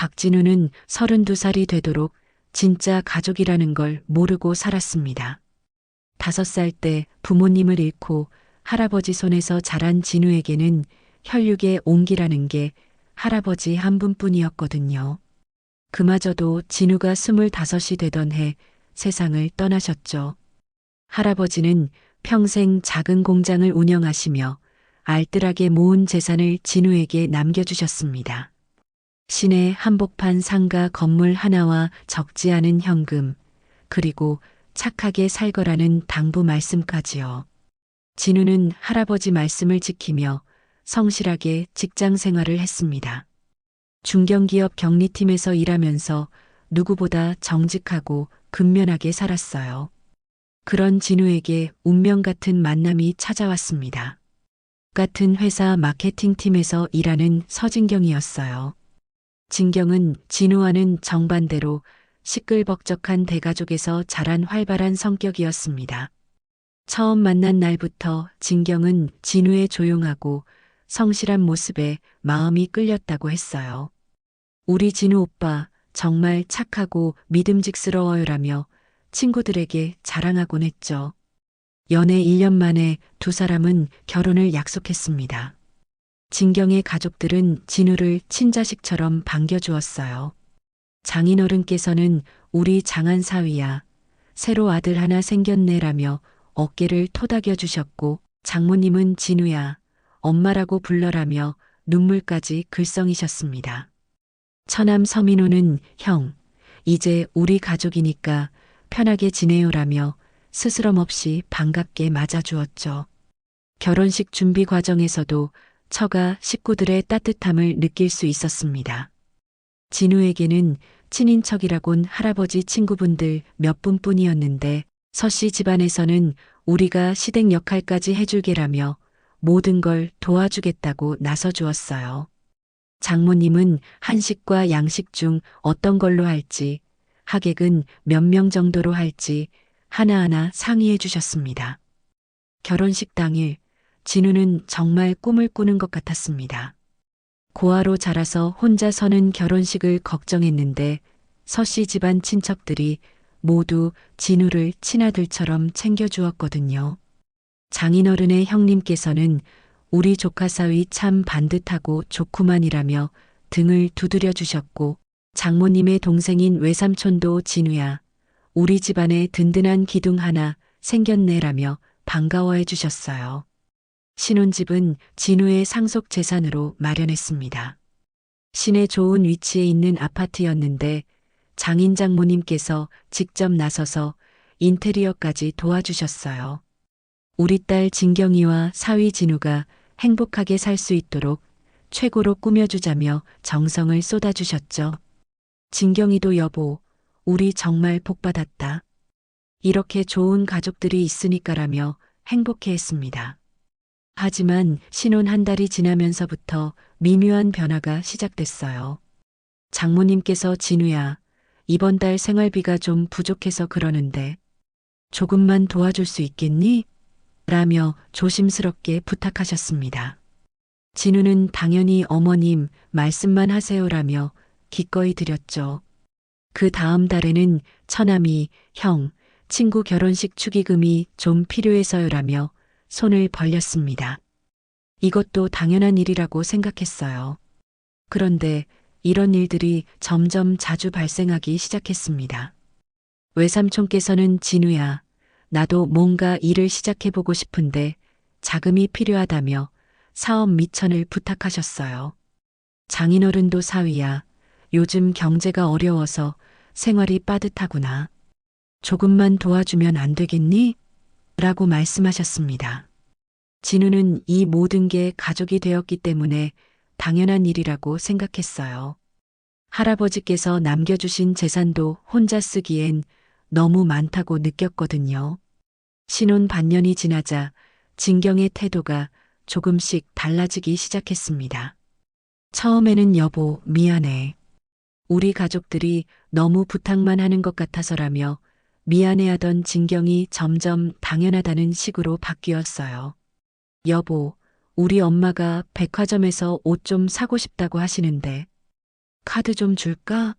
박진우는 32살이 되도록 진짜 가족이라는 걸 모르고 살았습니다. 5살 때 부모님을 잃고 할아버지 손에서 자란 진우에게는 혈육의 온기라는 게 할아버지 한 분뿐이었거든요. 그마저도 진우가 25이 되던 해 세상을 떠나셨죠. 할아버지는 평생 작은 공장을 운영하시며 알뜰하게 모은 재산을 진우에게 남겨주셨습니다. 시내 한복판 상가 건물 하나와 적지 않은 현금, 그리고 착하게 살거라는 당부 말씀까지요. 진우는 할아버지 말씀을 지키며 성실하게 직장 생활을 했습니다. 중견기업 경리팀에서 일하면서 누구보다 정직하고 근면하게 살았어요. 그런 진우에게 운명 같은 만남이 찾아왔습니다. 같은 회사 마케팅팀에서 일하는 서진경이었어요. 진경은 진우와는 정반대로 시끌벅적한 대가족에서 자란 활발한 성격이었습니다. 처음 만난 날부터 진경은 진우의 조용하고 성실한 모습에 마음이 끌렸다고 했어요. 우리 진우 오빠 정말 착하고 믿음직스러워요라며 친구들에게 자랑하곤 했죠. 연애 1년 만에 두 사람은 결혼을 약속했습니다. 진경의 가족들은 진우를 친자식처럼 반겨주었어요. 장인어른께서는 우리 장한 사위야, 새로 아들 하나 생겼네라며 어깨를 토닥여 주셨고, 장모님은 진우야, 엄마라고 불러라며 눈물까지 글썽이셨습니다. 처남 서민호는 형, 이제 우리 가족이니까 편하게 지내요라며 스스럼 없이 반갑게 맞아주었죠. 결혼식 준비 과정에서도 처가 식구들의 따뜻함을 느낄 수 있었습니다. 진우에게는 친인척이라곤 할아버지 친구분들 몇 분뿐이었는데 서씨 집안에서는 우리가 시댁 역할까지 해줄게라며 모든 걸 도와주겠다고 나서주었어요. 장모님은 한식과 양식 중 어떤 걸로 할지, 하객은 몇 명 정도로 할지 하나하나 상의해 주셨습니다. 결혼식 당일 진우는 정말 꿈을 꾸는 것 같았습니다. 고아로 자라서 혼자 서는 결혼식을 걱정했는데 서씨 집안 친척들이 모두 진우를 친아들처럼 챙겨주었거든요. 장인어른의 형님께서는 우리 조카 사위 참 반듯하고 좋구만이라며 등을 두드려 주셨고, 장모님의 동생인 외삼촌도 진우야, 우리 집안에 든든한 기둥 하나 생겼네라며 반가워해 주셨어요. 신혼집은 진우의 상속 재산으로 마련했습니다. 시내 좋은 위치에 있는 아파트였는데 장인 장모님께서 직접 나서서 인테리어까지 도와주셨어요. 우리 딸 진경이와 사위 진우가 행복하게 살 수 있도록 최고로 꾸며주자며 정성을 쏟아주셨죠. 진경이도 여보, 우리 정말 복받았다. 이렇게 좋은 가족들이 있으니까라며 행복해했습니다. 하지만 신혼 한 달이 지나면서부터 미묘한 변화가 시작됐어요. 장모님께서 진우야, 이번 달 생활비가 좀 부족해서 그러는데 조금만 도와줄 수 있겠니? 라며 조심스럽게 부탁하셨습니다. 진우는 당연히 어머님 말씀만 하세요라며 기꺼이 드렸죠. 그 다음 달에는 처남이 형, 친구 결혼식 축의금이 좀 필요해서요라며 손을 벌렸습니다. 이것도 당연한 일이라고 생각했어요. 그런데 이런 일들이 점점 자주 발생하기 시작했습니다. 외삼촌께서는 진우야, 나도 뭔가 일을 시작해보고 싶은데 자금이 필요하다며 사업 미천을 부탁하셨어요. 장인어른도 사위야, 요즘 경제가 어려워서 생활이 빠듯하구나. 조금만 도와주면 안 되겠니? 라고 말씀하셨습니다. 진우는 이 모든 게 가족이 되었기 때문에 당연한 일이라고 생각했어요. 할아버지께서 남겨주신 재산도 혼자 쓰기엔 너무 많다고 느꼈거든요. 신혼 반년이 지나자 진경의 태도가 조금씩 달라지기 시작했습니다. 처음에는 여보, 미안해. 우리 가족들이 너무 부탁만 하는 것 같아서라며 미안해하던 진경이 점점 당연하다는 식으로 바뀌었어요. 여보, 우리 엄마가 백화점에서 옷 좀 사고 싶다고 하시는데 카드 좀 줄까?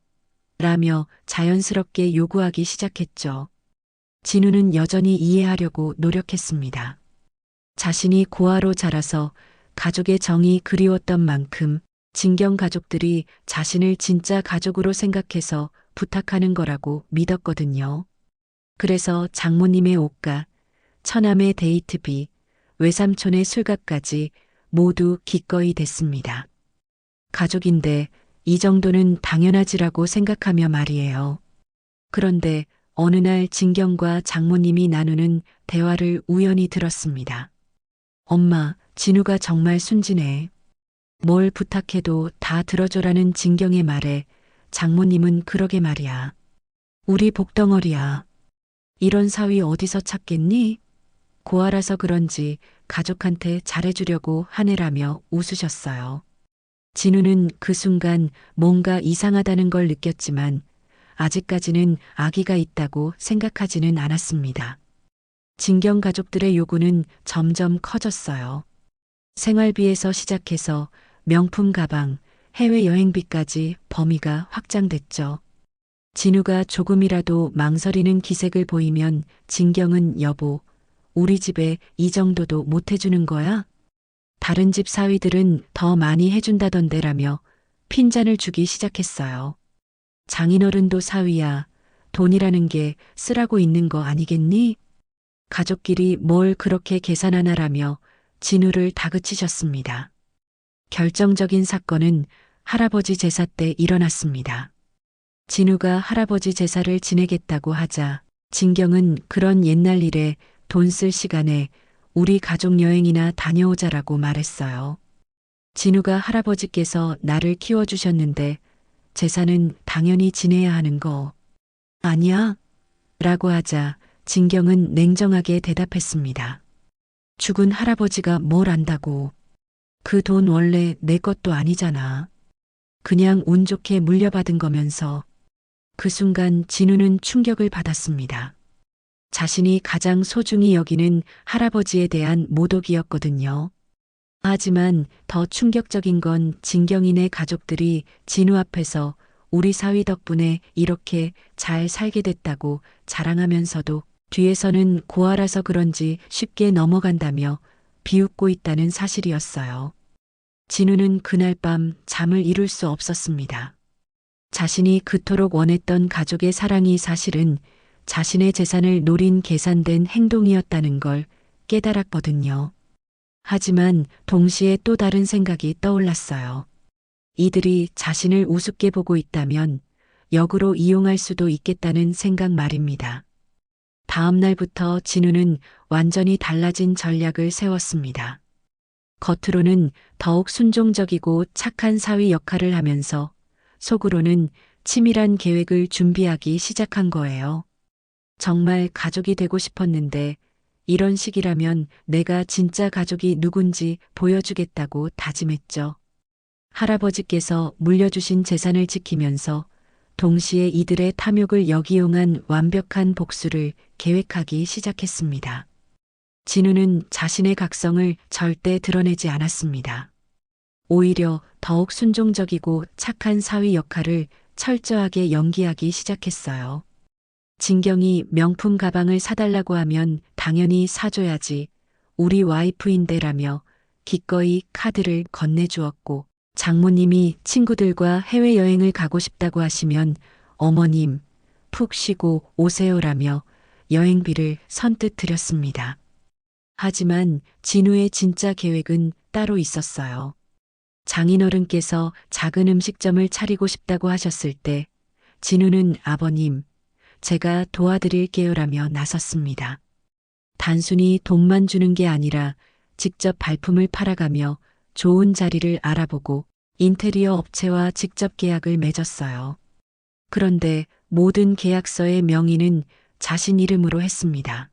라며 자연스럽게 요구하기 시작했죠. 진우는 여전히 이해하려고 노력했습니다. 자신이 고아로 자라서 가족의 정이 그리웠던 만큼 진경 가족들이 자신을 진짜 가족으로 생각해서 부탁하는 거라고 믿었거든요. 그래서 장모님의 옷값, 처남의 데이트비, 외삼촌의 술값까지 모두 기꺼이 댔습니다. 가족인데 이 정도는 당연하지라고 생각하며 말이에요. 그런데 어느 날 진경과 장모님이 나누는 대화를 우연히 들었습니다. 엄마, 진우가 정말 순진해. 뭘 부탁해도 다 들어줘라는 진경의 말에 장모님은 그러게 말이야. 우리 복덩어리야. 이런 사위 어디서 찾겠니? 고아라서 그런지 가족한테 잘해주려고 하네라며 웃으셨어요. 진우는 그 순간 뭔가 이상하다는 걸 느꼈지만 아직까지는 아기가 있다고 생각하지는 않았습니다. 진경 가족들의 요구는 점점 커졌어요. 생활비에서 시작해서 명품 가방, 해외여행비까지 범위가 확장됐죠. 진우가 조금이라도 망설이는 기색을 보이면 진경은 여보, 우리 집에 이 정도도 못 해주는 거야? 다른 집 사위들은 더 많이 해준다던데라며 핀잔을 주기 시작했어요. 장인어른도 사위야, 돈이라는 게 쓰라고 있는 거 아니겠니? 가족끼리 뭘 그렇게 계산하나라며 진우를 다그치셨습니다. 결정적인 사건은 할아버지 제사 때 일어났습니다. 진우가 할아버지 제사를 지내겠다고 하자 진경은 그런 옛날 일에 돈 쓸 시간에 우리 가족 여행이나 다녀오자라고 말했어요. 진우가 할아버지께서 나를 키워주셨는데 제사는 당연히 지내야 하는 거 아니야? 라고 하자 진경은 냉정하게 대답했습니다. 죽은 할아버지가 뭘 안다고. 그 돈 원래 내 것도 아니잖아. 그냥 운 좋게 물려받은 거면서. 그 순간 진우는 충격을 받았습니다. 자신이 가장 소중히 여기는 할아버지에 대한 모독이었거든요. 하지만 더 충격적인 건 진경이네 가족들이 진우 앞에서 우리 사위 덕분에 이렇게 잘 살게 됐다고 자랑하면서도 뒤에서는 고아라서 그런지 쉽게 넘어간다며 비웃고 있다는 사실이었어요. 진우는 그날 밤 잠을 이룰 수 없었습니다. 자신이 그토록 원했던 가족의 사랑이 사실은 자신의 재산을 노린 계산된 행동이었다는 걸 깨달았거든요. 하지만 동시에 또 다른 생각이 떠올랐어요. 이들이 자신을 우습게 보고 있다면 역으로 이용할 수도 있겠다는 생각 말입니다. 다음 날부터 진우는 완전히 달라진 전략을 세웠습니다. 겉으로는 더욱 순종적이고 착한 사위 역할을 하면서 속으로는 치밀한 계획을 준비하기 시작한 거예요. 정말 가족이 되고 싶었는데 이런 식이라면 내가 진짜 가족이 누군지 보여주겠다고 다짐했죠. 할아버지께서 물려주신 재산을 지키면서 동시에 이들의 탐욕을 역이용한 완벽한 복수를 계획하기 시작했습니다. 진우는 자신의 각성을 절대 드러내지 않았습니다. 오히려 더욱 순종적이고 착한 사위 역할을 철저하게 연기하기 시작했어요. 진경이 명품 가방을 사달라고 하면 당연히 사줘야지. 우리 와이프인데라며 기꺼이 카드를 건네주었고 장모님이 친구들과 해외여행을 가고 싶다고 하시면 어머님 푹 쉬고 오세요라며 여행비를 선뜻 드렸습니다. 하지만 진우의 진짜 계획은 따로 있었어요. 장인어른께서 작은 음식점을 차리고 싶다고 하셨을 때 진우는 아버님, 제가 도와드릴게요라며 나섰습니다. 단순히 돈만 주는 게 아니라 직접 발품을 팔아가며 좋은 자리를 알아보고 인테리어 업체와 직접 계약을 맺었어요. 그런데 모든 계약서의 명의는 자신 이름으로 했습니다.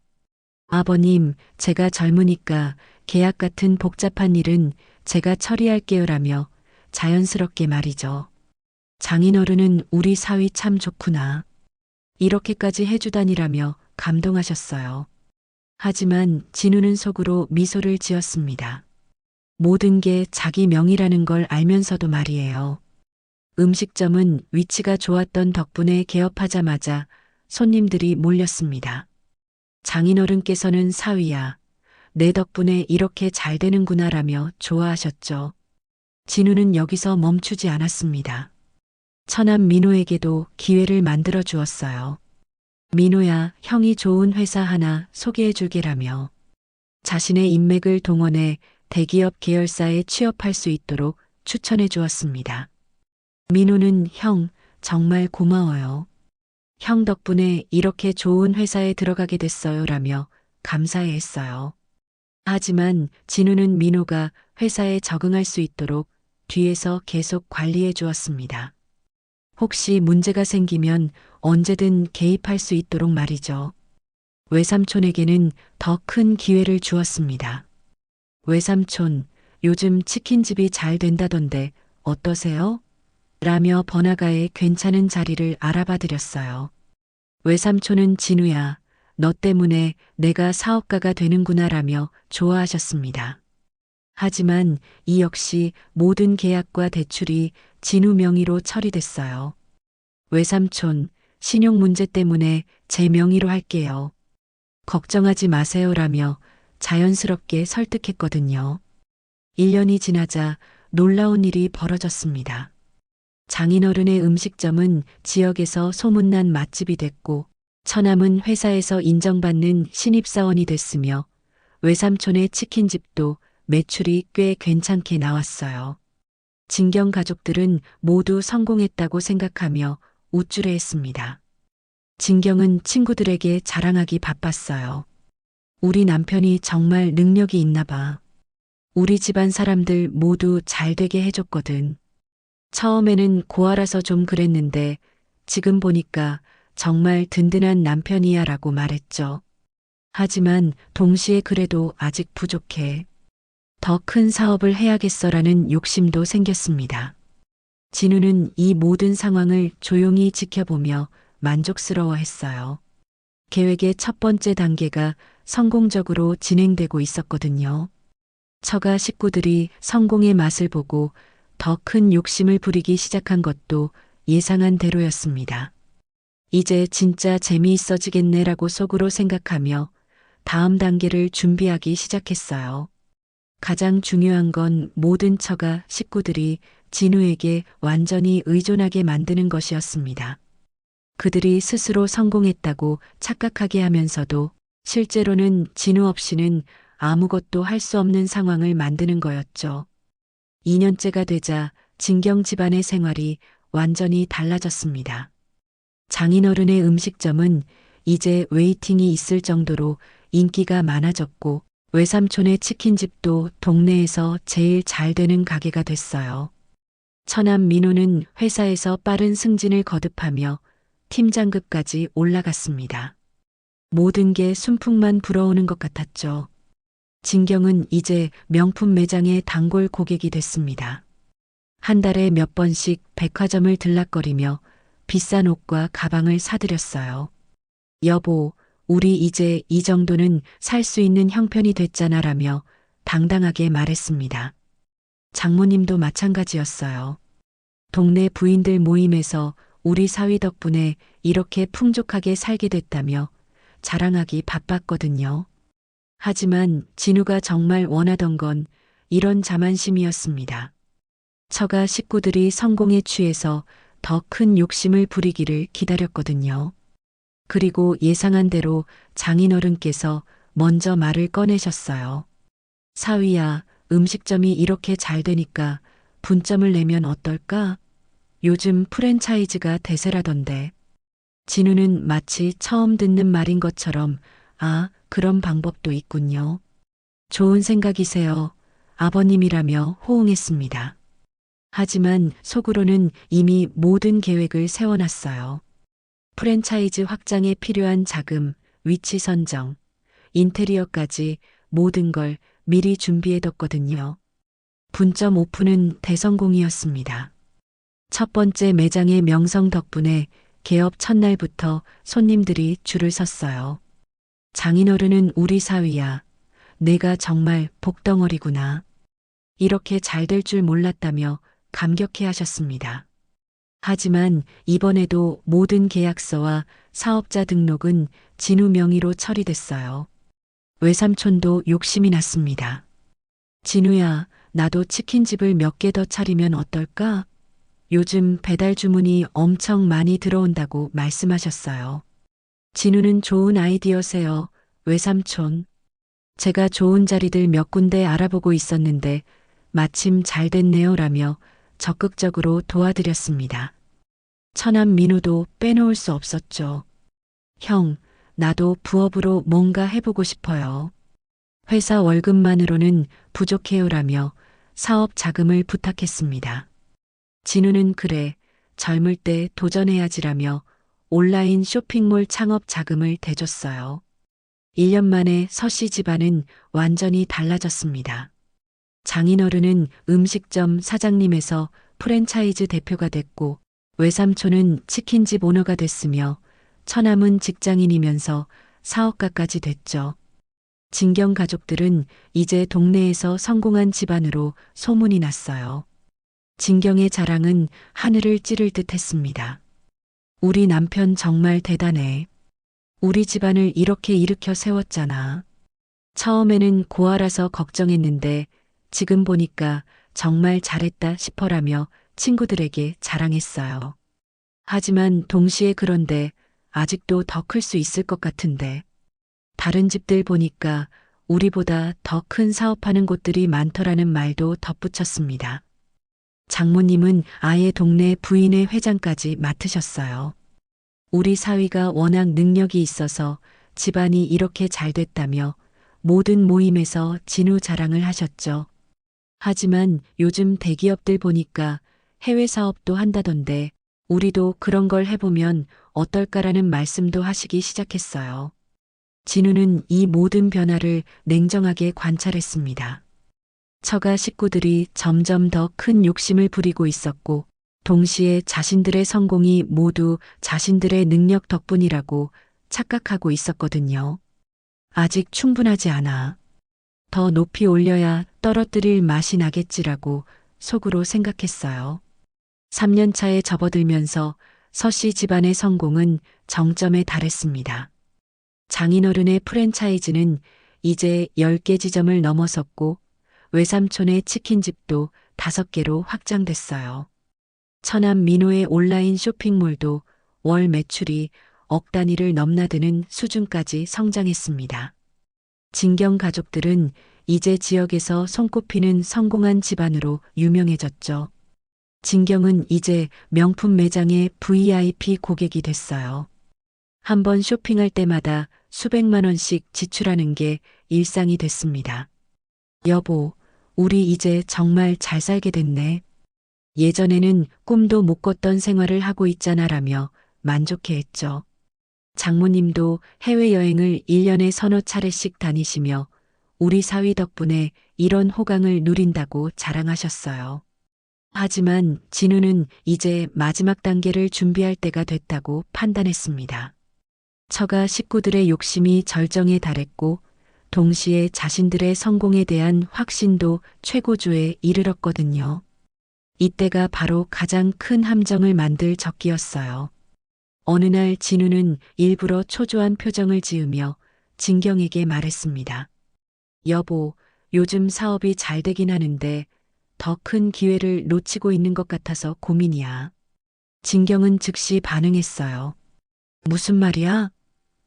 아버님, 제가 젊으니까 계약 같은 복잡한 일은 제가 처리할게요라며 자연스럽게 말이죠. 장인어른은 우리 사위 참 좋구나. 이렇게까지 해주다니라며 감동하셨어요. 하지만 진우는 속으로 미소를 지었습니다. 모든 게 자기 명이라는 걸 알면서도 말이에요. 음식점은 위치가 좋았던 덕분에 개업하자마자 손님들이 몰렸습니다. 장인어른께서는 사위야, 내 덕분에 이렇게 잘 되는구나라며 좋아하셨죠. 진우는 여기서 멈추지 않았습니다. 처남 민호에게도 기회를 만들어 주었어요. 민호야, 형이 좋은 회사 하나 소개해 줄게라며 자신의 인맥을 동원해 대기업 계열사에 취업할 수 있도록 추천해 주었습니다. 민호는 형, 정말 고마워요. 형 덕분에 이렇게 좋은 회사에 들어가게 됐어요 라며 감사해 했어요. 하지만 진우는 민호가 회사에 적응할 수 있도록 뒤에서 계속 관리해 주었습니다. 혹시 문제가 생기면 언제든 개입할 수 있도록 말이죠. 외삼촌에게는 더 큰 기회를 주었습니다. 외삼촌, 요즘 치킨집이 잘 된다던데 어떠세요? 라며 번화가에 괜찮은 자리를 알아봐 드렸어요. 외삼촌은 진우야, 너 때문에 내가 사업가가 되는구나 라며 좋아하셨습니다. 하지만 이 역시 모든 계약과 대출이 진우 명의로 처리됐어요. 외삼촌, 신용 문제 때문에 제 명의로 할게요. 걱정하지 마세요라며 자연스럽게 설득했거든요. 1년이 지나자 놀라운 일이 벌어졌습니다. 장인어른의 음식점은 지역에서 소문난 맛집이 됐고 처남은 회사에서 인정받는 신입사원이 됐으며 외삼촌의 치킨집도 매출이 꽤 괜찮게 나왔어요. 진경 가족들은 모두 성공했다고 생각하며 우쭐해했습니다. 진경은 친구들에게 자랑하기 바빴어요. 우리 남편이 정말 능력이 있나 봐. 우리 집안 사람들 모두 잘 되게 해줬거든. 처음에는 고아라서 좀 그랬는데 지금 보니까 정말 든든한 남편이야 라고 말했죠. 하지만 동시에 그래도 아직 부족해. 더 큰 사업을 해야겠어라는 욕심도 생겼습니다. 진우는 이 모든 상황을 조용히 지켜보며 만족스러워했어요. 계획의 첫 번째 단계가 성공적으로 진행되고 있었거든요. 처가 식구들이 성공의 맛을 보고 더 큰 욕심을 부리기 시작한 것도 예상한 대로였습니다. 이제 진짜 재미있어지겠네라고 속으로 생각하며 다음 단계를 준비하기 시작했어요. 가장 중요한 건 모든 처가 식구들이 진우에게 완전히 의존하게 만드는 것이었습니다. 그들이 스스로 성공했다고 착각하게 하면서도 실제로는 진우 없이는 아무것도 할 수 없는 상황을 만드는 거였죠. 2년째가 되자 진경 집안의 생활이 완전히 달라졌습니다. 장인어른의 음식점은 이제 웨이팅이 있을 정도로 인기가 많아졌고 외삼촌의 치킨집도 동네에서 제일 잘 되는 가게가 됐어요. 처남 민호는 회사에서 빠른 승진을 거듭하며 팀장급까지 올라갔습니다. 모든 게 순풍만 불어오는 것 같았죠. 진경은 이제 명품 매장의 단골 고객이 됐습니다. 한 달에 몇 번씩 백화점을 들락거리며 비싼 옷과 가방을 사들였어요. 여보, 우리 이제 이 정도는 살 수 있는 형편이 됐잖아라며 당당하게 말했습니다. 장모님도 마찬가지였어요. 동네 부인들 모임에서 우리 사위 덕분에 이렇게 풍족하게 살게 됐다며 자랑하기 바빴거든요. 하지만 진우가 정말 원하던 건 이런 자만심이었습니다. 처가 식구들이 성공에 취해서 더 큰 욕심을 부리기를 기다렸거든요. 그리고 예상한 대로 장인어른께서 먼저 말을 꺼내셨어요. 사위야, 음식점이 이렇게 잘 되니까 분점을 내면 어떨까? 요즘 프랜차이즈가 대세라던데. 진우는 마치 처음 듣는 말인 것처럼 아, 그런 방법도 있군요. 좋은 생각이세요. 아버님이라며 호응했습니다. 하지만 속으로는 이미 모든 계획을 세워놨어요. 프랜차이즈 확장에 필요한 자금, 위치 선정, 인테리어까지 모든 걸 미리 준비해뒀거든요. 분점 오픈은 대성공이었습니다. 첫 번째 매장의 명성 덕분에 개업 첫날부터 손님들이 줄을 섰어요. 장인어른은 우리 사위야. 내가 정말 복덩어리구나. 이렇게 잘 될 줄 몰랐다며 감격해 하셨습니다. 하지만 이번에도 모든 계약서와 사업자 등록은 진우 명의로 처리됐어요. 외삼촌도 욕심이 났습니다. 진우야, 나도 치킨집을 몇 개 더 차리면 어떨까? 요즘 배달 주문이 엄청 많이 들어온다고 말씀하셨어요. 진우는 좋은 아이디어세요, 외삼촌. 제가 좋은 자리들 몇 군데 알아보고 있었는데 마침 잘 됐네요 라며 적극적으로 도와드렸습니다. 처남 민우도 빼놓을 수 없었죠. 형, 나도 부업으로 뭔가 해보고 싶어요. 회사 월급만으로는 부족해요라며 사업 자금을 부탁했습니다. 진우는 그래, 젊을 때 도전해야지라며 온라인 쇼핑몰 창업 자금을 대줬어요. 1년 만에 서씨 집안은 완전히 달라졌습니다. 장인어른은 음식점 사장님에서 프랜차이즈 대표가 됐고 외삼촌은 치킨집 오너가 됐으며 처남은 직장인이면서 사업가까지 됐죠. 진경 가족들은 이제 동네에서 성공한 집안으로 소문이 났어요. 진경의 자랑은 하늘을 찌를 듯 했습니다. 우리 남편 정말 대단해. 우리 집안을 이렇게 일으켜 세웠잖아. 처음에는 고아라서 걱정했는데 지금 보니까 정말 잘했다 싶어라며 친구들에게 자랑했어요. 하지만 동시에 그런데 아직도 더 클 수 있을 것 같은데. 다른 집들 보니까 우리보다 더 큰 사업하는 곳들이 많더라는 말도 덧붙였습니다. 장모님은 아예 동네 부인회 회장까지 맡으셨어요. 우리 사위가 워낙 능력이 있어서 집안이 이렇게 잘 됐다며 모든 모임에서 진우 자랑을 하셨죠. 하지만 요즘 대기업들 보니까 해외 사업도 한다던데 우리도 그런 걸 해보면 어떨까라는 말씀도 하시기 시작했어요. 진우는 이 모든 변화를 냉정하게 관찰했습니다. 처가 식구들이 점점 더 큰 욕심을 부리고 있었고 동시에 자신들의 성공이 모두 자신들의 능력 덕분이라고 착각하고 있었거든요. 아직 충분하지 않아. 더 높이 올려야 떨어뜨릴 맛이 나겠지라고 속으로 생각했어요. 3년 차에 접어들면서 서씨 집안의 성공은 정점에 달했습니다. 장인어른의 프랜차이즈는 이제 10개 지점을 넘어섰고 외삼촌의 치킨집도 5개로 확장됐어요. 처남 민호의 온라인 쇼핑몰도 월 매출이 억 단위를 넘나드는 수준까지 성장했습니다. 진경 가족들은 이제 지역에서 손꼽히는 성공한 집안으로 유명해졌죠. 진경은 이제 명품 매장의 VIP 고객이 됐어요. 한 번 쇼핑할 때마다 수백만 원씩 지출하는 게 일상이 됐습니다. 여보, 우리 이제 정말 잘 살게 됐네. 예전에는 꿈도 못 꿨던 생활을 하고 있잖아라며 만족해했죠. 장모님도 해외여행을 1년에 서너 차례씩 다니시며 우리 사위 덕분에 이런 호강을 누린다고 자랑하셨어요. 하지만 진우는 이제 마지막 단계를 준비할 때가 됐다고 판단했습니다. 처가 식구들의 욕심이 절정에 달했고 동시에 자신들의 성공에 대한 확신도 최고조에 이르렀거든요. 이때가 바로 가장 큰 함정을 만들 적기였어요. 어느 날 진우는 일부러 초조한 표정을 지으며 진경에게 말했습니다. 여보, 요즘 사업이 잘 되긴 하는데 더 큰 기회를 놓치고 있는 것 같아서 고민이야. 진경은 즉시 반응했어요. 무슨 말이야?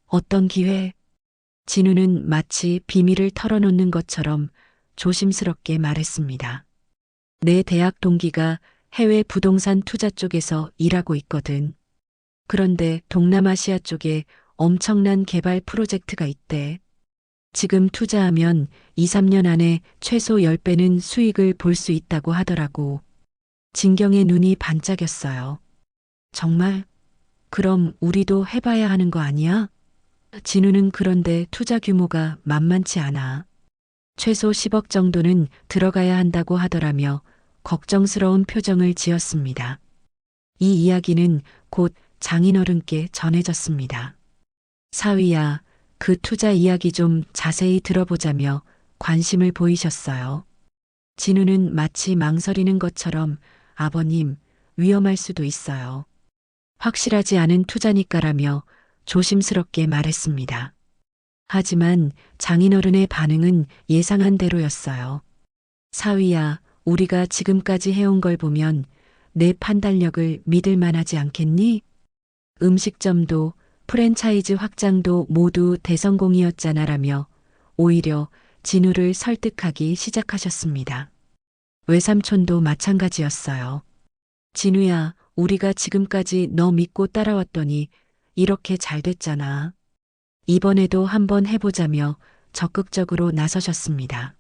어떤 기회? 진우는 마치 비밀을 털어놓는 것처럼 조심스럽게 말했습니다. 내 대학 동기가 해외 부동산 투자 쪽에서 일하고 있거든. 그런데 동남아시아 쪽에 엄청난 개발 프로젝트가 있대. 지금 투자하면 2, 3년 안에 최소 10배는 수익을 볼 수 있다고 하더라고. 진경의 눈이 반짝였어요. 정말? 그럼 우리도 해봐야 하는 거 아니야? 진우는 그런데 투자 규모가 만만치 않아. 최소 10억 정도는 들어가야 한다고 하더라며 걱정스러운 표정을 지었습니다. 이 이야기는 곧 장인어른께 전해졌습니다. 사위야, 그 투자 이야기 좀 자세히 들어보자며 관심을 보이셨어요. 진우는 마치 망설이는 것처럼 아버님, 위험할 수도 있어요. 확실하지 않은 투자니까라며 조심스럽게 말했습니다. 하지만 장인어른의 반응은 예상한 대로였어요. 사위야, 우리가 지금까지 해온 걸 보면 내 판단력을 믿을 만하지 않겠니? 음식점도 프랜차이즈 확장도 모두 대성공이었잖아라며 오히려 진우를 설득하기 시작하셨습니다. 외삼촌도 마찬가지였어요. 진우야, 우리가 지금까지 너 믿고 따라왔더니 이렇게 잘 됐잖아. 이번에도 한번 해보자며 적극적으로 나서셨습니다.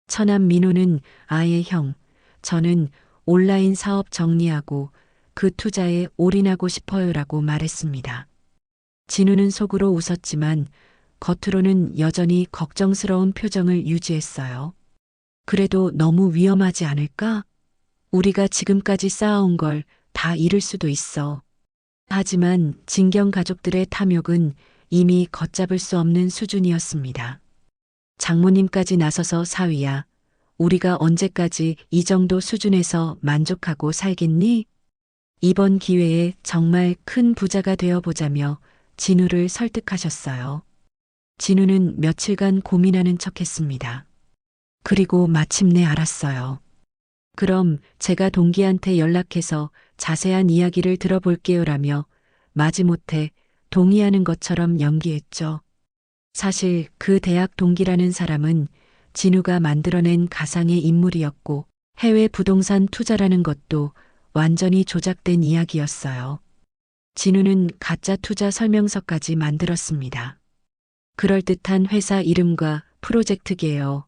처남 민호는 아예 형, 저는 온라인 사업 정리하고 그 투자에 올인하고 싶어요라고 말했습니다. 진우는 속으로 웃었지만 겉으로는 여전히 걱정스러운 표정을 유지했어요. 그래도 너무 위험하지 않을까? 우리가 지금까지 쌓아온 걸 다 잃을 수도 있어. 하지만 진경 가족들의 탐욕은 이미 걷잡을 수 없는 수준이었습니다. 장모님까지 나서서 사위야, 우리가 언제까지 이 정도 수준에서 만족하고 살겠니? 이번 기회에 정말 큰 부자가 되어보자며 진우를 설득하셨어요. 진우는 며칠간 고민하는 척했습니다. 그리고 마침내 알았어요. 그럼 제가 동기한테 연락해서 자세한 이야기를 들어볼게요라며 마지못해 동의하는 것처럼 연기했죠. 사실 그 대학 동기라는 사람은 진우가 만들어낸 가상의 인물이었고 해외 부동산 투자라는 것도 완전히 조작된 이야기였어요. 진우는 가짜 투자 설명서까지 만들었습니다. 그럴듯한 회사 이름과 프로젝트 계열,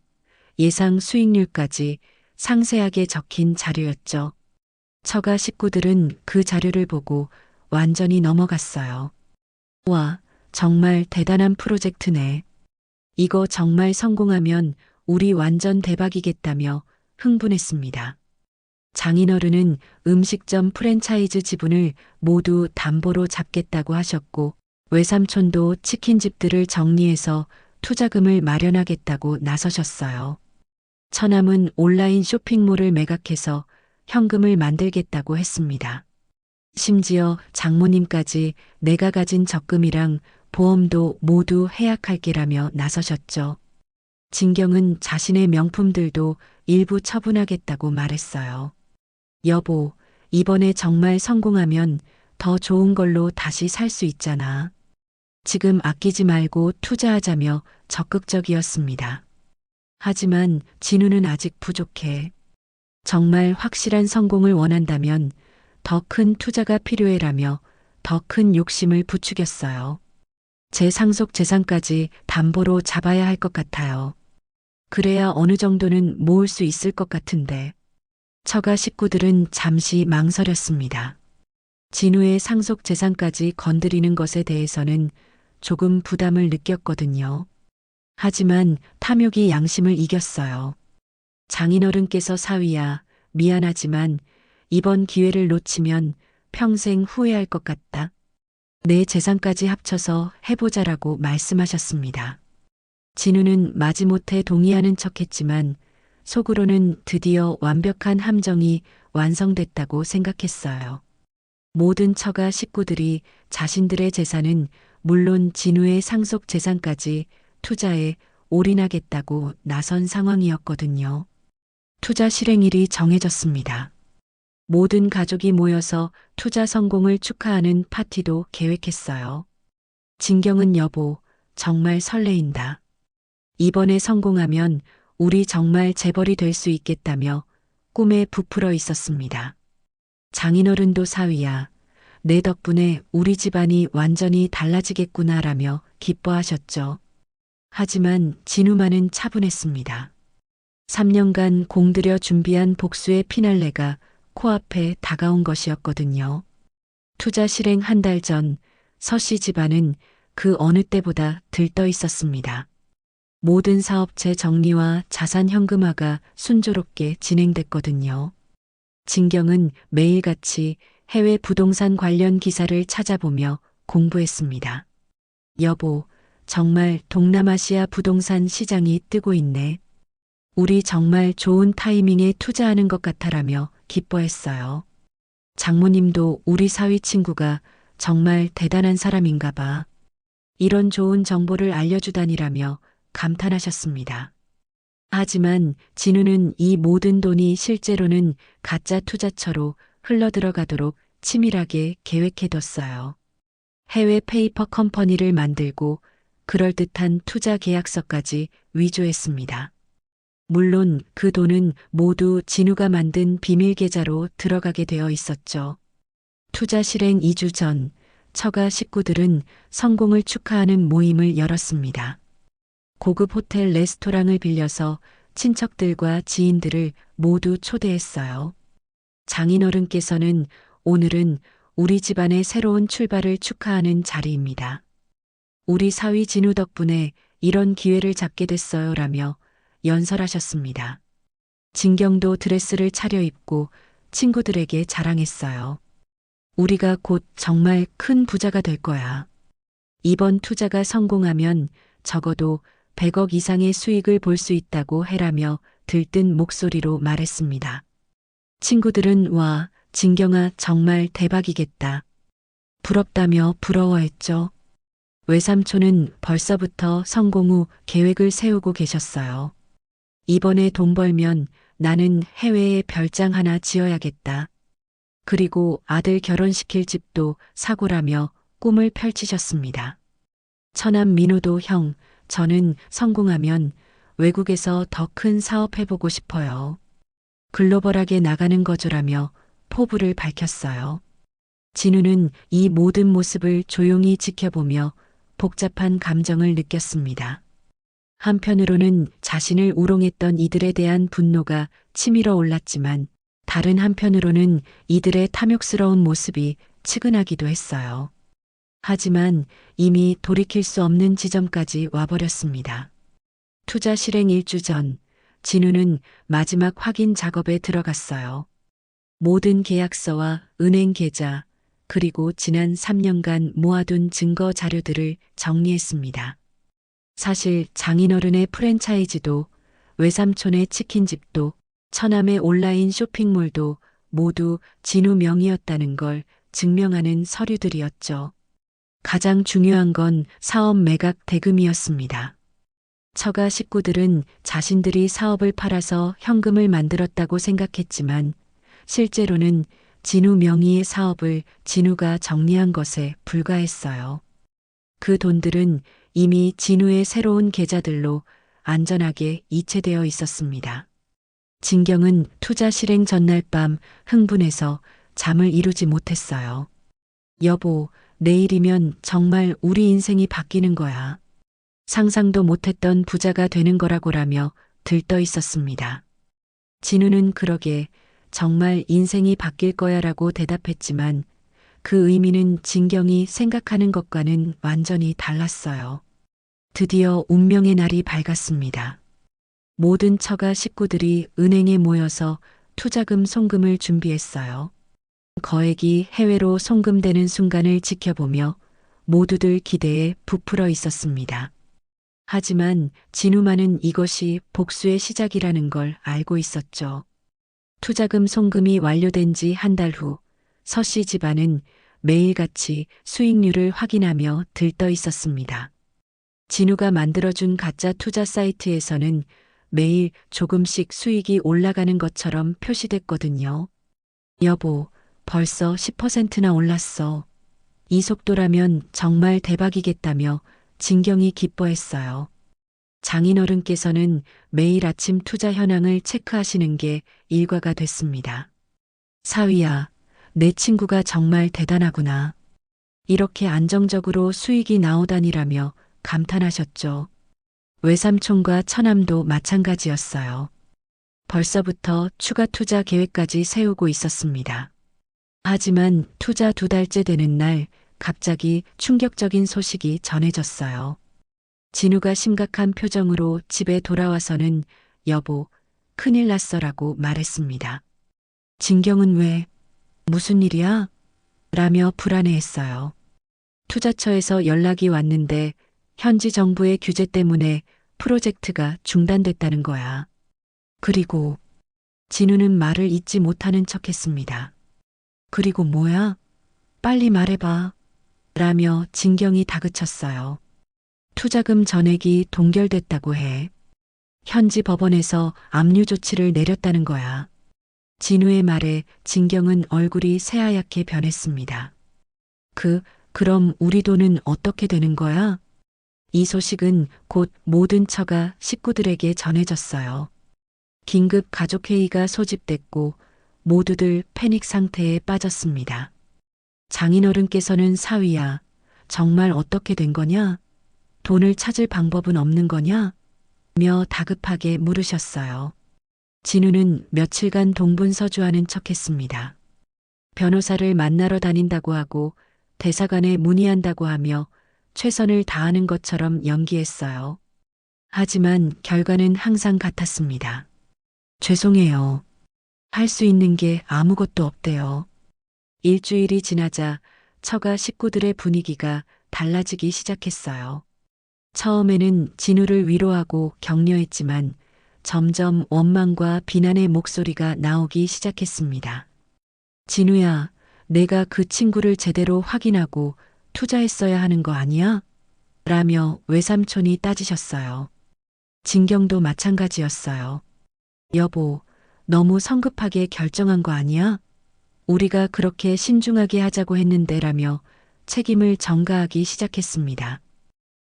예상 수익률까지 상세하게 적힌 자료였죠. 처가 식구들은 그 자료를 보고 완전히 넘어갔어요. 와, 정말 대단한 프로젝트네. 이거 정말 성공하면 우리 완전 대박이겠다며 흥분했습니다. 장인어른은 음식점 프랜차이즈 지분을 모두 담보로 잡겠다고 하셨고 외삼촌도 치킨집들을 정리해서 투자금을 마련하겠다고 나서셨어요. 처남은 온라인 쇼핑몰을 매각해서 현금을 만들겠다고 했습니다. 심지어 장모님까지 내가 가진 적금이랑 보험도 모두 해약할게라며 나서셨죠. 진경은 자신의 명품들도 일부 처분하겠다고 말했어요. 여보, 이번에 정말 성공하면 더 좋은 걸로 다시 살 수 있잖아. 지금 아끼지 말고 투자하자며 적극적이었습니다. 하지만 진우는 아직 부족해. 정말 확실한 성공을 원한다면 더 큰 투자가 필요해라며 더 큰 욕심을 부추겼어요. 제 상속 재산까지 담보로 잡아야 할 것 같아요. 그래야 어느 정도는 모을 수 있을 것 같은데. 처가 식구들은 잠시 망설였습니다. 진우의 상속 재산까지 건드리는 것에 대해서는 조금 부담을 느꼈거든요. 하지만 탐욕이 양심을 이겼어요. 장인어른께서 사위야, 미안하지만 이번 기회를 놓치면 평생 후회할 것 같다. 내 재산까지 합쳐서 해보자라고 말씀하셨습니다. 진우는 마지못해 동의하는 척했지만 속으로는 드디어 완벽한 함정이 완성됐다고 생각했어요. 모든 처가 식구들이 자신들의 재산은 물론 진우의 상속 재산까지 투자에 올인하겠다고 나선 상황이었거든요. 투자 실행일이 정해졌습니다. 모든 가족이 모여서 투자 성공을 축하하는 파티도 계획했어요. 진경은 여보, 정말 설레인다. 이번에 성공하면 우리 정말 재벌이 될 수 있겠다며 꿈에 부풀어 있었습니다. 장인어른도 사위야, 내 덕분에 우리 집안이 완전히 달라지겠구나라며 기뻐하셨죠. 하지만 진우만은 차분했습니다. 3년간 공들여 준비한 복수의 피날레가 코앞에 다가온 것이었거든요. 투자 실행 한 달 전 서씨 집안은 그 어느 때보다 들떠 있었습니다. 모든 사업체 정리와 자산 현금화가 순조롭게 진행됐거든요. 진경은 매일같이 해외 부동산 관련 기사를 찾아보며 공부했습니다. 여보, 정말 동남아시아 부동산 시장이 뜨고 있네. 우리 정말 좋은 타이밍에 투자하는 것 같아라며 기뻐했어요. 장모님도 우리 사위 친구가 정말 대단한 사람인가 봐. 이런 좋은 정보를 알려주다니라며 감탄하셨습니다. 하지만 진우는 이 모든 돈이 실제로는 가짜 투자처로 흘러들어가도록 치밀하게 계획해뒀어요. 해외 페이퍼 컴퍼니를 만들고 그럴듯한 투자 계약서까지 위조했습니다. 물론 그 돈은 모두 진우가 만든 비밀 계좌로 들어가게 되어 있었죠. 투자 실행 2주 전, 처가 식구들은 성공을 축하하는 모임을 열었습니다. 고급 호텔 레스토랑을 빌려서 친척들과 지인들을 모두 초대했어요. 장인어른께서는 오늘은 우리 집안의 새로운 출발을 축하하는 자리입니다. 우리 사위 진우 덕분에 이런 기회를 잡게 됐어요라며 연설하셨습니다. 진경도 드레스를 차려입고 친구들에게 자랑했어요. 우리가 곧 정말 큰 부자가 될 거야. 이번 투자가 성공하면 적어도 100억 이상의 수익을 볼 수 있다고 해라며 들뜬 목소리로 말했습니다. 친구들은 와, 진경아 정말 대박이겠다. 부럽다며 부러워했죠. 외삼촌은 벌써부터 성공 후 계획을 세우고 계셨어요. 이번에 돈 벌면 나는 해외에 별장 하나 지어야겠다. 그리고 아들 결혼시킬 집도 사고라며 꿈을 펼치셨습니다. 처남 민호도 형, 저는 성공하면 외국에서 더 큰 사업 해보고 싶어요. 글로벌하게 나가는 거죠라며 포부를 밝혔어요. 진우는 이 모든 모습을 조용히 지켜보며 복잡한 감정을 느꼈습니다. 한편으로는 자신을 우롱했던 이들에 대한 분노가 치밀어 올랐지만 다른 한편으로는 이들의 탐욕스러운 모습이 측은하기도 했어요. 하지만 이미 돌이킬 수 없는 지점까지 와버렸습니다. 투자 실행 1주 전, 진우는 마지막 확인 작업에 들어갔어요. 모든 계약서와 은행 계좌, 그리고 지난 3년간 모아둔 증거 자료들을 정리했습니다. 사실 장인어른의 프랜차이즈도, 외삼촌의 치킨집도, 처남의 온라인 쇼핑몰도 모두 진우 명의였다는 걸 증명하는 서류들이었죠. 가장 중요한 건 사업 매각 대금이었습니다. 처가 식구들은 자신들이 사업을 팔아서 현금을 만들었다고 생각했지만 실제로는 진우 명의의 사업을 진우가 정리한 것에 불과했어요. 그 돈들은 이미 진우의 새로운 계좌들로 안전하게 이체되어 있었습니다. 진경은 투자 실행 전날 밤 흥분해서 잠을 이루지 못했어요. 여보, 내일이면 정말 우리 인생이 바뀌는 거야. 상상도 못했던 부자가 되는 거라고라며 들떠 있었습니다. 진우는 그러게 정말 인생이 바뀔 거야라고 대답했지만 그 의미는 진경이 생각하는 것과는 완전히 달랐어요. 드디어 운명의 날이 밝았습니다. 모든 처가 식구들이 은행에 모여서 투자금 송금을 준비했어요. 거액이 해외로 송금되는 순간을 지켜보며 모두들 기대에 부풀어 있었습니다. 하지만 진우만은 이것이 복수의 시작이라는 걸 알고 있었죠. 투자금 송금이 완료된 지 한 달 후 서씨 집안은 매일같이 수익률을 확인하며 들떠 있었습니다. 진우가 만들어준 가짜 투자 사이트에서는 매일 조금씩 수익이 올라가는 것처럼 표시됐거든요. 여보, 벌써 10%나 올랐어. 이 속도라면 정말 대박이겠다며 진경이 기뻐했어요. 장인어른께서는 매일 아침 투자 현황을 체크하시는 게 일과가 됐습니다. 사위야, 내 친구가 정말 대단하구나. 이렇게 안정적으로 수익이 나오다니라며 감탄하셨죠. 외삼촌과 처남도 마찬가지였어요. 벌써부터 추가 투자 계획까지 세우고 있었습니다. 하지만 투자 2달째 되는 날 갑자기 충격적인 소식이 전해졌어요. 진우가 심각한 표정으로 집에 돌아와서는 여보, 큰일 났어라고 말했습니다. 진경은 왜, 무슨 일이야? 라며 불안해했어요. 투자처에서 연락이 왔는데 현지 정부의 규제 때문에 프로젝트가 중단됐다는 거야. 그리고 진우는 말을 잇지 못하는 척했습니다. 그리고 뭐야? 빨리 말해봐. 라며 진경이 다그쳤어요. 투자금 전액이 동결됐다고 해. 현지 법원에서 압류 조치를 내렸다는 거야. 진우의 말에 진경은 얼굴이 새하얗게 변했습니다. 그럼 우리 돈은 어떻게 되는 거야? 이 소식은 곧 모든 처가 식구들에게 전해졌어요. 긴급 가족회의가 소집됐고 모두들 패닉 상태에 빠졌습니다. 장인어른께서는 사위야, 정말 어떻게 된 거냐? 돈을 찾을 방법은 없는 거냐? 며 다급하게 물으셨어요. 진우는 며칠간 동분서주하는 척했습니다. 변호사를 만나러 다닌다고 하고 대사관에 문의한다고 하며 최선을 다하는 것처럼 연기했어요. 하지만 결과는 항상 같았습니다. 죄송해요. 할 수 있는 게 아무것도 없대요. 일주일이 지나자 처가 식구들의 분위기가 달라지기 시작했어요. 처음에는 진우를 위로하고 격려했지만 점점 원망과 비난의 목소리가 나오기 시작했습니다. 진우야, 내가 그 친구를 제대로 확인하고 투자했어야 하는 거 아니야? 라며 외삼촌이 따지셨어요. 진경도 마찬가지였어요. 여보, 너무 성급하게 결정한 거 아니야? 우리가 그렇게 신중하게 하자고 했는데 라며 책임을 전가하기 시작했습니다.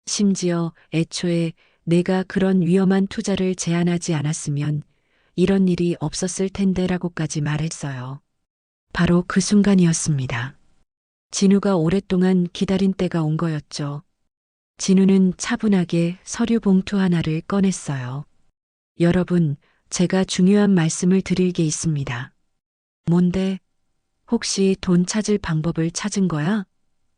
심지어 애초에 내가 그런 위험한 투자를 제안하지 않았으면 이런 일이 없었을 텐데라고까지 말했어요. 바로 그 순간이었습니다. 진우가 오랫동안 기다린 때가 온 거였죠. 진우는 차분하게 서류 봉투 하나를 꺼냈어요. 여러분, 제가 중요한 말씀을 드릴 게 있습니다. 뭔데? 혹시 돈 찾을 방법을 찾은 거야?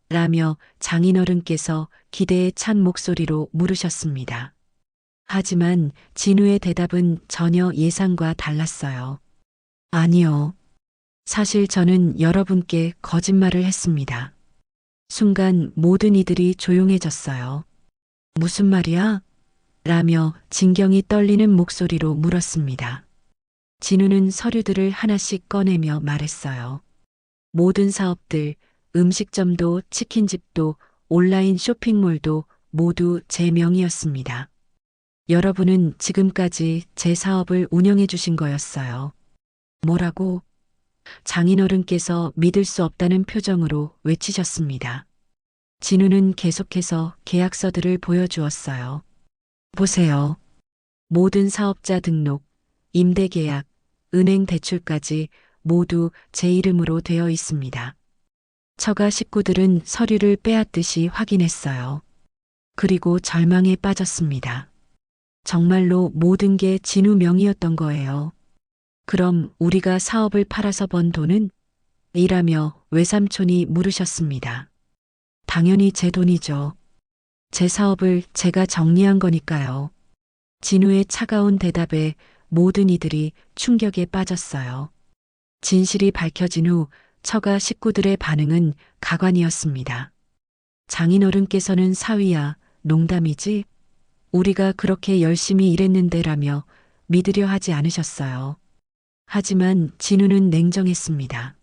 라며 장인어른께서 기대에 찬 목소리로 물으셨습니다. 하지만 진우의 대답은 전혀 예상과 달랐어요. 아니요. 사실 저는 여러분께 거짓말을 했습니다. 순간 모든 이들이 조용해졌어요. 무슨 말이야? 라며 진경이 떨리는 목소리로 물었습니다. 진우는 서류들을 하나씩 꺼내며 말했어요. 모든 사업들, 음식점도 치킨집도 온라인 쇼핑몰도 모두 제 명의였습니다. 여러분은 지금까지 제 사업을 운영해 주신 거였어요. 뭐라고? 장인어른께서 믿을 수 없다는 표정으로 외치셨습니다. 진우는 계속해서 계약서들을 보여주었어요. 보세요. 모든 사업자 등록, 임대 계약, 은행 대출까지 모두 제 이름으로 되어 있습니다. 처가 식구들은 서류를 빼앗듯이 확인했어요. 그리고 절망에 빠졌습니다. 정말로 모든 게 진우 명의였던 거예요. 그럼 우리가 사업을 팔아서 번 돈은? 이라며 외삼촌이 물으셨습니다. 당연히 제 돈이죠. 제 사업을 제가 정리한 거니까요. 진우의 차가운 대답에 모든 이들이 충격에 빠졌어요. 진실이 밝혀진 후 처가 식구들의 반응은 가관이었습니다. 장인어른께서는 사위야, 농담이지? 우리가 그렇게 열심히 일했는데라며 믿으려 하지 않으셨어요. 하지만 진우는 냉정했습니다.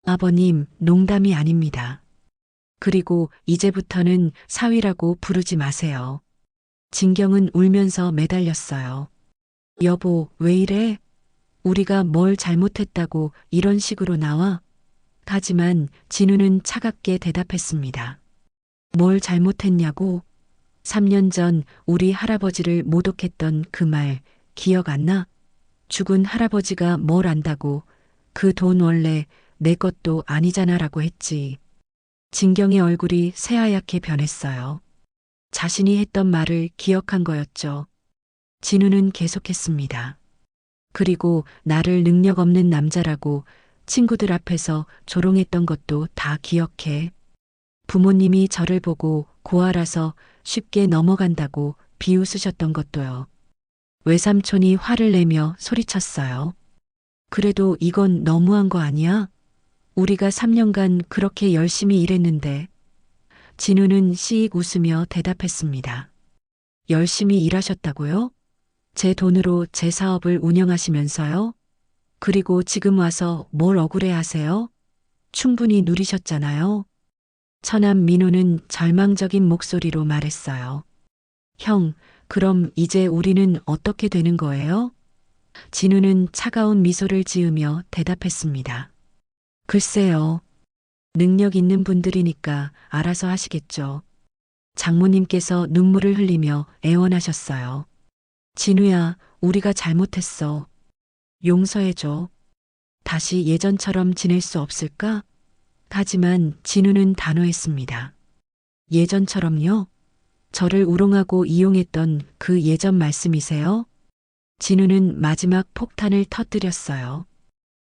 아버님, 농담이 아닙니다. 그리고 이제부터는 사위라고 부르지 마세요. 진경은 울면서 매달렸어요. 여보, 왜 이래? 우리가 뭘 잘못했다고 이런 식으로 나와? 하지만 진우는 차갑게 대답했습니다. 뭘 잘못했냐고? 3년 전 우리 할아버지를 모독했던 그 말 기억 안 나? 죽은 할아버지가 뭘 안다고 그 돈 원래 내 것도 아니잖아라고 했지. 진경의 얼굴이 새하얗게 변했어요. 자신이 했던 말을 기억한 거였죠. 진우는 계속했습니다. 그리고 나를 능력 없는 남자라고 친구들 앞에서 조롱했던 것도 다 기억해. 부모님이 저를 보고 고아라서 쉽게 넘어간다고 비웃으셨던 것도요. 외삼촌이 화를 내며 소리쳤어요. 그래도 이건 너무한 거 아니야? 우리가 3년간 그렇게 열심히 일했는데. 진우는 씩 웃으며 대답했습니다. 열심히 일하셨다고요? 제 돈으로 제 사업을 운영하시면서요? 그리고 지금 와서 뭘 억울해 하세요? 충분히 누리셨잖아요. 처남 민호는 절망적인 목소리로 말했어요. 형, 그럼 이제 우리는 어떻게 되는 거예요? 진우는 차가운 미소를 지으며 대답했습니다. 글쎄요. 능력 있는 분들이니까 알아서 하시겠죠. 장모님께서 눈물을 흘리며 애원하셨어요. 진우야, 우리가 잘못했어. 용서해줘. 다시 예전처럼 지낼 수 없을까? 하지만 진우는 단호했습니다. 예전처럼요? 저를 우롱하고 이용했던 그 예전 말씀이세요? 진우는 마지막 폭탄을 터뜨렸어요.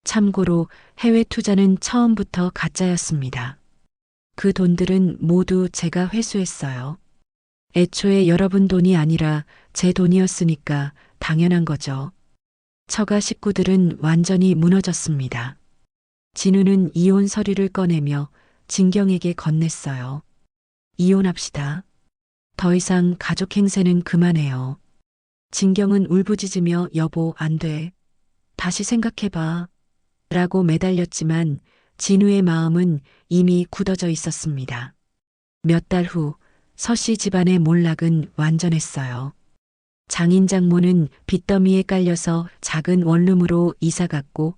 참고로 해외 투자는 처음부터 가짜였습니다. 그 돈들은 모두 제가 회수했어요. 애초에 여러분 돈이 아니라 제 돈이었으니까 당연한 거죠. 처가 식구들은 완전히 무너졌습니다. 진우는 이혼 서류를 꺼내며 진경에게 건넸어요. 이혼합시다. 더 이상 가족 행세는 그만해요. 진경은 울부짖으며 여보, 안 돼. 다시 생각해봐. 라고 매달렸지만 진우의 마음은 이미 굳어져 있었습니다. 몇 달 후 서씨 집안의 몰락은 완전했어요. 장인 장모는 빚더미에 깔려서 작은 원룸으로 이사갔고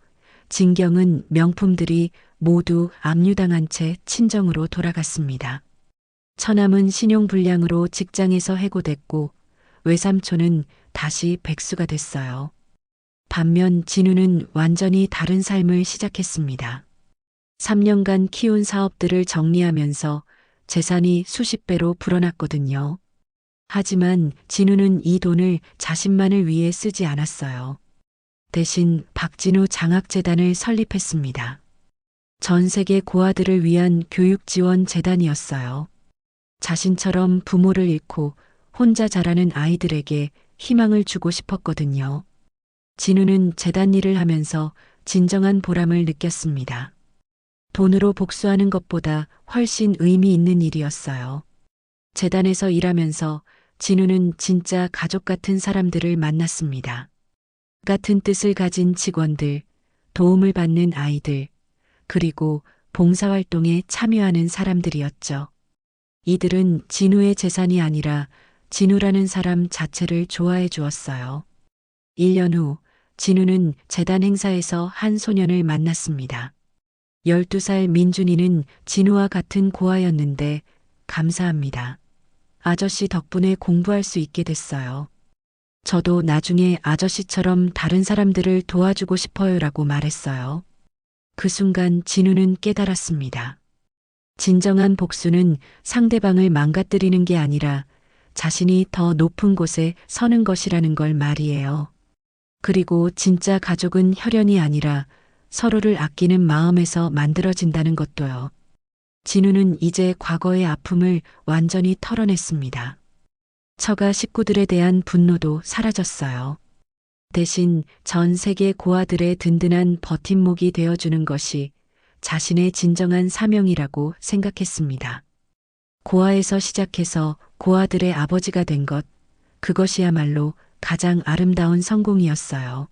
진경은 명품들이 모두 압류당한 채 친정으로 돌아갔습니다. 처남은 신용불량으로 직장에서 해고됐고 외삼촌은 다시 백수가 됐어요. 반면 진우는 완전히 다른 삶을 시작했습니다. 3년간 키운 사업들을 정리하면서 재산이 수십 배로 불어났거든요. 하지만 진우는 이 돈을 자신만을 위해 쓰지 않았어요. 대신 박진우 장학재단을 설립했습니다. 전 세계 고아들을 위한 교육지원재단이었어요. 자신처럼 부모를 잃고 혼자 자라는 아이들에게 희망을 주고 싶었거든요. 진우는 재단 일을 하면서 진정한 보람을 느꼈습니다. 돈으로 복수하는 것보다 훨씬 의미 있는 일이었어요. 재단에서 일하면서 진우는 진짜 가족 같은 사람들을 만났습니다. 같은 뜻을 가진 직원들, 도움을 받는 아이들, 그리고 봉사활동에 참여하는 사람들이었죠. 이들은 진우의 재산이 아니라 진우라는 사람 자체를 좋아해 주었어요. 1년 후 진우는 재단 행사에서 한 소년을 만났습니다. 12살 민준이는 진우와 같은 고아였는데 감사합니다. 아저씨 덕분에 공부할 수 있게 됐어요. 저도 나중에 아저씨처럼 다른 사람들을 도와주고 싶어요라고 말했어요. 그 순간 진우는 깨달았습니다. 진정한 복수는 상대방을 망가뜨리는 게 아니라 자신이 더 높은 곳에 서는 것이라는 걸 말이에요. 그리고 진짜 가족은 혈연이 아니라 서로를 아끼는 마음에서 만들어진다는 것도요. 진우는 이제 과거의 아픔을 완전히 털어냈습니다. 처가 식구들에 대한 분노도 사라졌어요. 대신 전 세계 고아들의 든든한 버팀목이 되어주는 것이 자신의 진정한 사명이라고 생각했습니다. 고아에서 시작해서 고아들의 아버지가 된 것, 그것이야말로 가장 아름다운 성공이었어요.